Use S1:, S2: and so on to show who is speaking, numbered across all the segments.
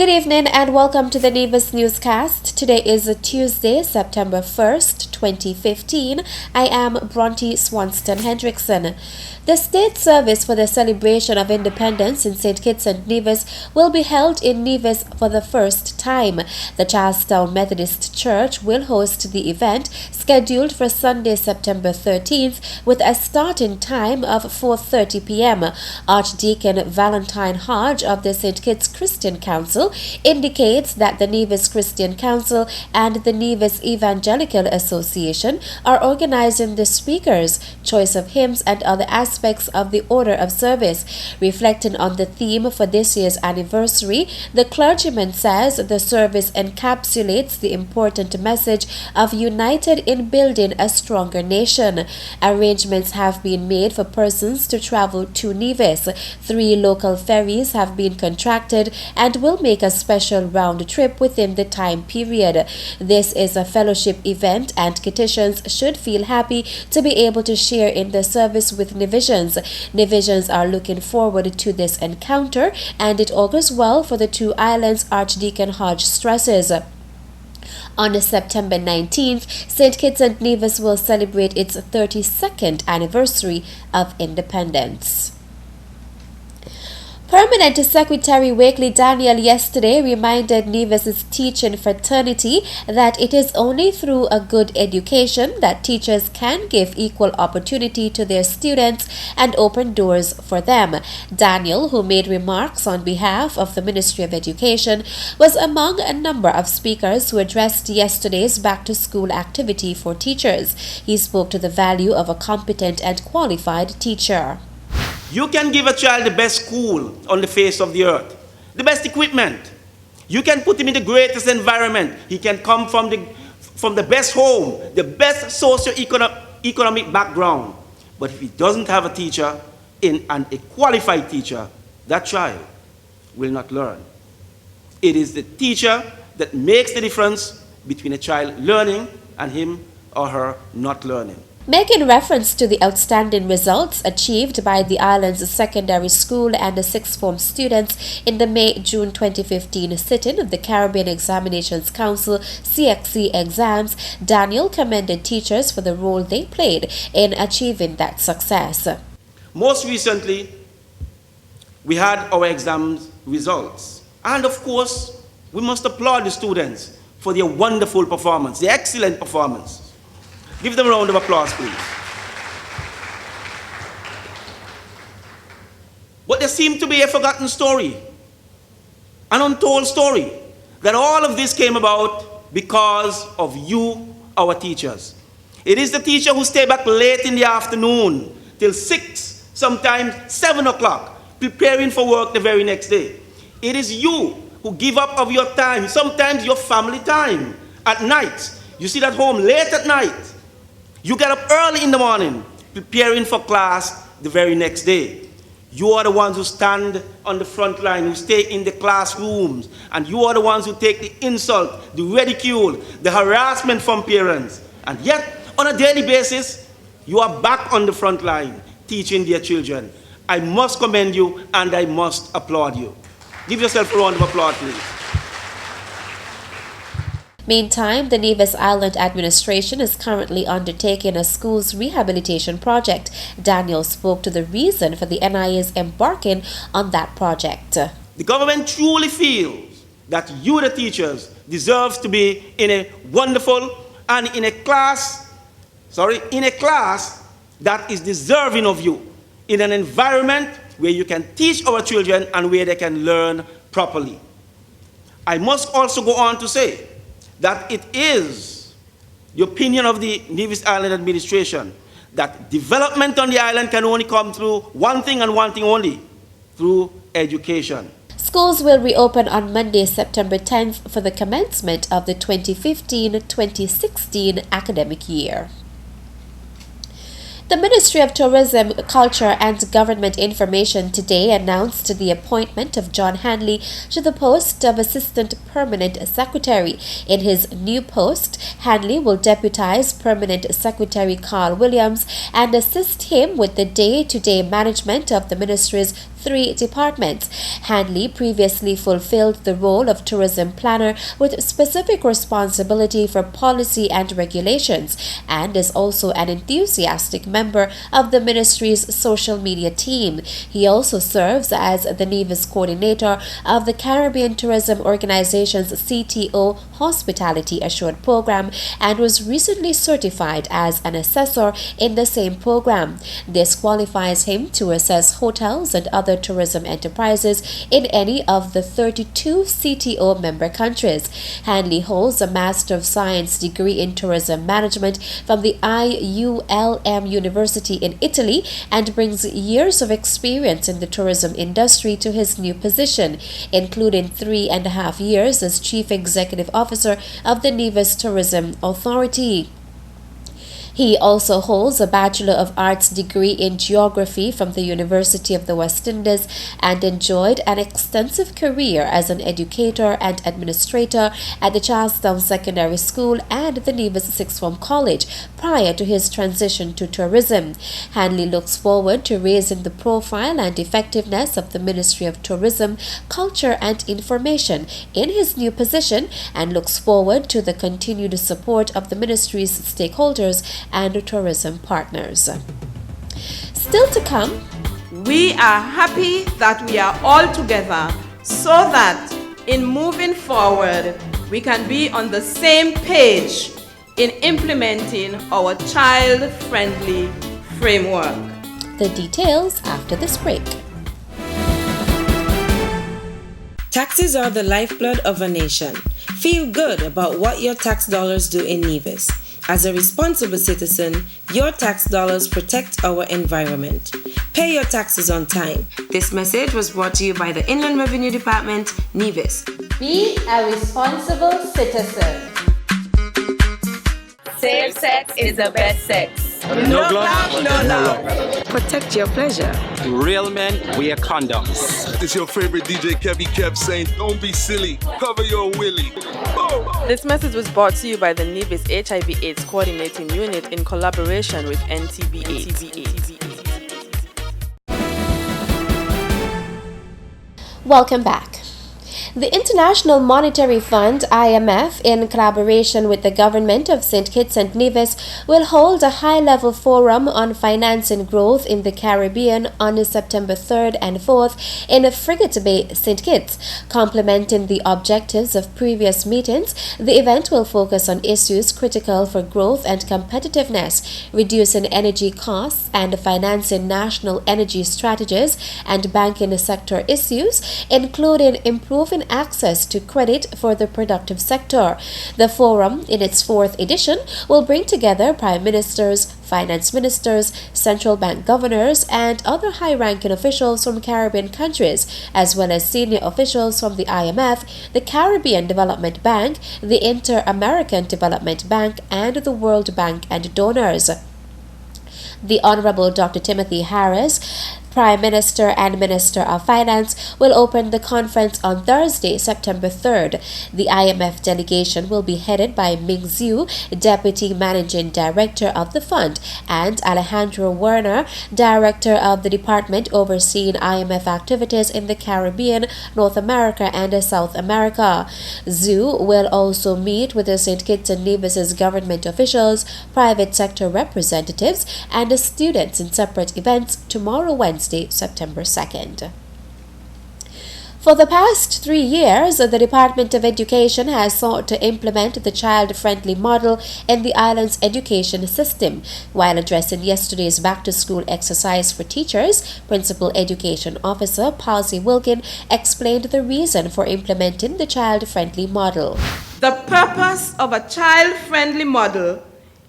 S1: Good evening and welcome to the Nevis Newscast. Today is Tuesday, September 1st, 2015. I am Bronte Swanston Hendrickson. The state service for the celebration of independence in St. Kitts and Nevis will be held in Nevis for the first time. The Charlestown Methodist Church will host the event, scheduled for Sunday, September 13th, with a starting time of 4:30 p.m. Archdeacon Valentine Hodge of the St. Kitts Christian Council indicates that the Nevis Christian Council and the Nevis Evangelical Association are organizing the speakers, choice of hymns, and other aspects of the order of service. Reflecting on the theme for this year's anniversary, the clergyman says the service encapsulates the important message of united in building a stronger nation. Arrangements have been made for persons to travel to Nevis. 3 local ferries have been contracted and will make a special round trip within the time period. This is a fellowship event and Kittitians should feel happy to be able to share in the service with Nevisians. Nevisians are looking forward to this encounter and it augurs well for the two islands, Archdeacon Hodge stresses. On September 19th, St. Kitts and Nevis will celebrate its 32nd anniversary of independence. Permanent Secretary Wakely Daniel yesterday reminded Nevis's teaching fraternity that it is only through a good education that teachers can give equal opportunity to their students and open doors for them. Daniel, who made remarks on behalf of the Ministry of Education, was among a number of speakers who addressed yesterday's back-to-school activity for teachers. He spoke to the value of a competent and qualified teacher.
S2: You can give a child the best school on the face of the earth, the best equipment. You can put him in the greatest environment. He can come from the best home, the best socio-economic background. But if he doesn't have a teacher and a qualified teacher, that child will not learn. It is the teacher that makes the difference between a child learning and him or her not learning.
S1: Making reference to the outstanding results achieved by the island's secondary school and the sixth form students in the May-June 2015 sitting of the Caribbean Examinations Council CXC exams, Daniel commended teachers for the role they played in achieving that success.
S2: Most recently, we had our exam results. And of course, we must applaud the students for their wonderful performance, their excellent performance. Give them a round of applause, please. But there seemed to be a forgotten story, an untold story, that all of this came about because of you, our teachers. It is the teacher who stay back late in the afternoon till 6, sometimes 7 o'clock, preparing for work the very next day. It is you who give up of your time, sometimes your family time, at night. You sit at home late at night. You get up early in the morning, preparing for class the very next day. You are the ones who stand on the front line, who stay in the classrooms, and you are the ones who take the insult, the ridicule, the harassment from parents. And yet, on a daily basis, you are back on the front line, teaching their children. I must commend you, and I must applaud you. Give yourself a round of applause, please.
S1: Meantime, the Nevis Island administration is currently undertaking a school's rehabilitation project. Daniel spoke to the reason for the NIA's embarking on that project.
S2: The government truly feels that you, the teachers, deserve to be in a wonderful and in a class that is deserving of you, in an environment where you can teach our children and where they can learn properly. I must also go on to say that it is the opinion of the Nevis Island administration that development on the island can only come through one thing and one thing only, through education.
S1: Schools will reopen on Monday, September 10th for the commencement of the 2015-2016 academic year. The Ministry of Tourism, Culture and Government Information today announced the appointment of John Hanley to the post of Assistant Permanent Secretary. In his new post, Hanley will deputize Permanent Secretary Carl Williams and assist him with the day-to-day management of the ministry's 3 departments. Handley previously fulfilled the role of tourism planner with specific responsibility for policy and regulations, and is also an enthusiastic member of the ministry's social media team. He also serves as the Nevis coordinator of the Caribbean Tourism Organization's CTO Hospitality Assured program and was recently certified as an assessor in the same program. This qualifies him to assess hotels and other tourism enterprises in any of the 32 CTO member countries. Handley holds a Master of Science degree in Tourism Management from the IULM University in Italy and brings years of experience in the tourism industry to his new position, including 3.5 years as Chief Executive Officer of the Nevis Tourism Authority. He also holds a Bachelor of Arts degree in Geography from the University of the West Indies and enjoyed an extensive career as an educator and administrator at the Charlestown Secondary School and the Nevis Sixth Form College prior to his transition to tourism. Handley looks forward to raising the profile and effectiveness of the Ministry of Tourism, Culture and Information in his new position and looks forward to the continued support of the ministry's stakeholders and tourism partners. Still to come,
S3: we are happy that we are all together so that in moving forward we can be on the same page in implementing our child-friendly framework.
S1: The details after this break.
S4: Taxes are the lifeblood of a nation. Feel good about what your tax dollars do in Nevis. As a responsible citizen, your tax dollars protect our environment. Pay your taxes on time. This message was brought to you by the Inland Revenue Department, Nevis.
S5: Be a responsible citizen. Safe sex is the best sex.
S3: No love, no love.
S4: Protect your pleasure.
S6: Real men wear condoms.
S7: It's your favorite DJ Kevy Kev saying, don't be silly, cover your willy. Oh.
S3: This message was brought to you by the Nevis HIV/AIDS Coordinating Unit in collaboration with NTB/AIDS.
S1: Welcome back. The International Monetary Fund, IMF, in collaboration with the government of St. Kitts and Nevis, will hold a high-level forum on financing growth in the Caribbean on September 3rd and 4th in Frigate Bay, St. Kitts. Complementing the objectives of previous meetings, the event will focus on issues critical for growth and competitiveness, reducing energy costs and financing national energy strategies and banking sector issues, including improving access to credit for the productive sector. The forum, in its 4th edition, will bring together prime ministers, finance ministers, central bank governors, and other high-ranking officials from Caribbean countries, as well as senior officials from the IMF, the Caribbean Development Bank, the Inter-American Development Bank, and the World Bank and donors. The Honorable Dr. Timothy Harris, Prime Minister and Minister of Finance, will open the conference on Thursday, September 3rd. The IMF delegation will be headed by Ming Zhu, Deputy Managing Director of the fund, and Alejandro Werner, Director of the Department overseeing IMF activities in the Caribbean, North America, and South America. Zhu will also meet with the St. Kitts and Nevis' government officials, private sector representatives, and students in separate events tomorrow, Wednesday, September 2nd. For the past 3 years, the Department of Education has sought to implement the child-friendly model in the island's education system. While addressing yesterday's back-to-school exercise for teachers, Principal Education Officer Palsy Wilkin explained the reason for implementing the child-friendly model.
S3: The purpose of a child-friendly model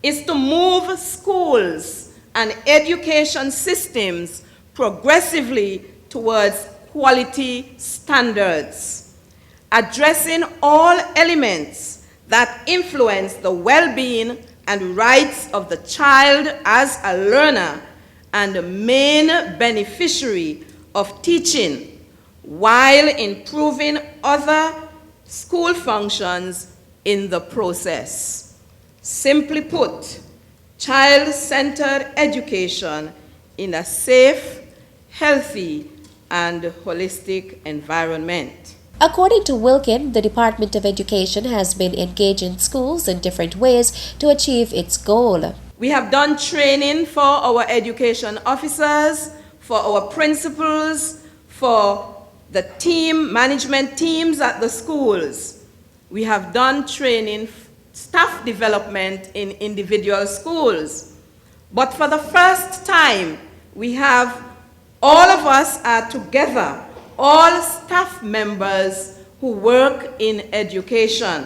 S3: is to move schools and education systems progressively towards quality standards, addressing all elements that influence the well-being and rights of the child as a learner and the main beneficiary of teaching, while improving other school functions in the process. Simply put, child-centered education in a safe, healthy, and holistic environment.
S1: According to Wilkin, the Department of Education has been engaging schools in different ways to achieve its goal.
S3: We have done training for our education officers, for our principals, for the management teams at the schools. We have done training, staff development in individual schools. But for the first time, all of us are together, all staff members who work in education.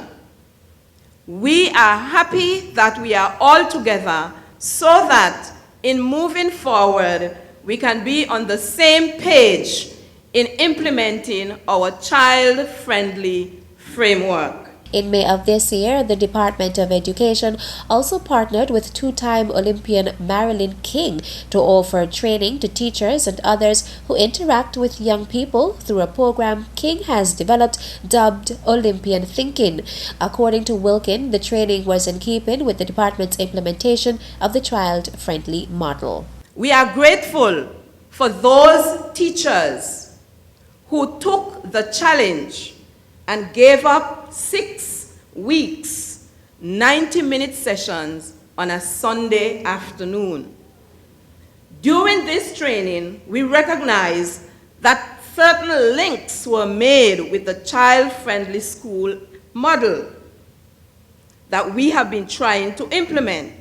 S3: We are happy that we are all together so that in moving forward, we can be on the same page in implementing our child-friendly framework.
S1: In May of this year, the Department of Education also partnered with two-time Olympian Marilyn King to offer training to teachers and others who interact with young people through a program King has developed dubbed Olympian Thinking. According to Wilkin, the training was in keeping with the department's implementation of the child-friendly model.
S3: We are grateful for those teachers who took the challenge and gave up 6 weeks, 90-minute sessions on a Sunday afternoon. During this training, we recognized that certain links were made with the child-friendly school model that we have been trying to implement.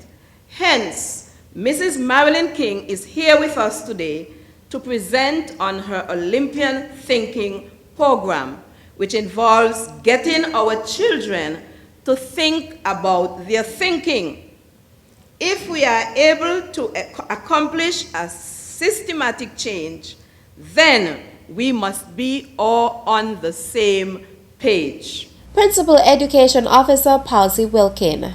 S3: Hence, Mrs. Marilyn King is here with us today to present on her Olympian Thinking program, which involves getting our children to think about their thinking. If we are able to accomplish a systematic change, then we must be all on the same page.
S1: Principal Education Officer Palsy Wilkin.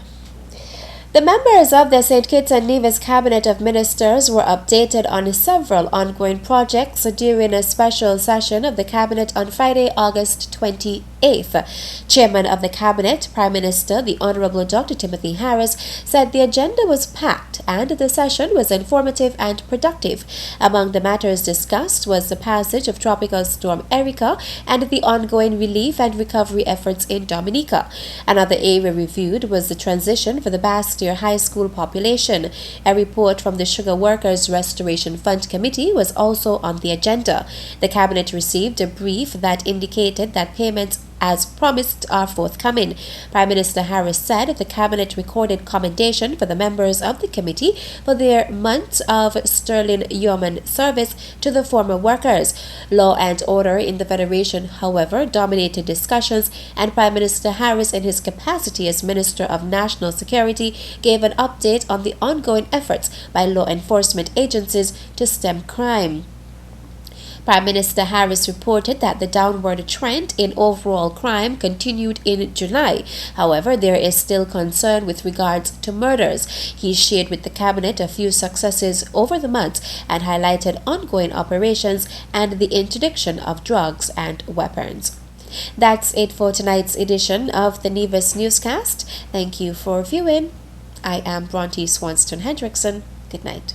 S1: The members of the St. Kitts and Nevis Cabinet of Ministers were updated on several ongoing projects during a special session of the Cabinet on Friday, August 28th. Chairman of the Cabinet, Prime Minister, the Honorable Dr. Timothy Harris, said the agenda was packed and the session was informative and productive. Among the matters discussed was the passage of Tropical Storm Erika and the ongoing relief and recovery efforts in Dominica. Another area reviewed was the transition for the Bastille High School population. A report from the Sugar Workers Restoration Fund Committee was also on the agenda. The Cabinet received a brief that indicated that payments as promised are forthcoming. Prime Minister Harris said the Cabinet recorded commendation for the members of the committee for their months of sterling yeoman service to the former workers. Law and order in the Federation, however, dominated discussions, and Prime Minister Harris, in his capacity as Minister of National Security, gave an update on the ongoing efforts by law enforcement agencies to stem crime. Prime Minister Harris reported that the downward trend in overall crime continued in July. However, there is still concern with regards to murders. He shared with the Cabinet a few successes over the months and highlighted ongoing operations and the interdiction of drugs and weapons. That's it for tonight's edition of the Nevis Newscast. Thank you for viewing. I am Bronte Swanston Hendrickson. Good night.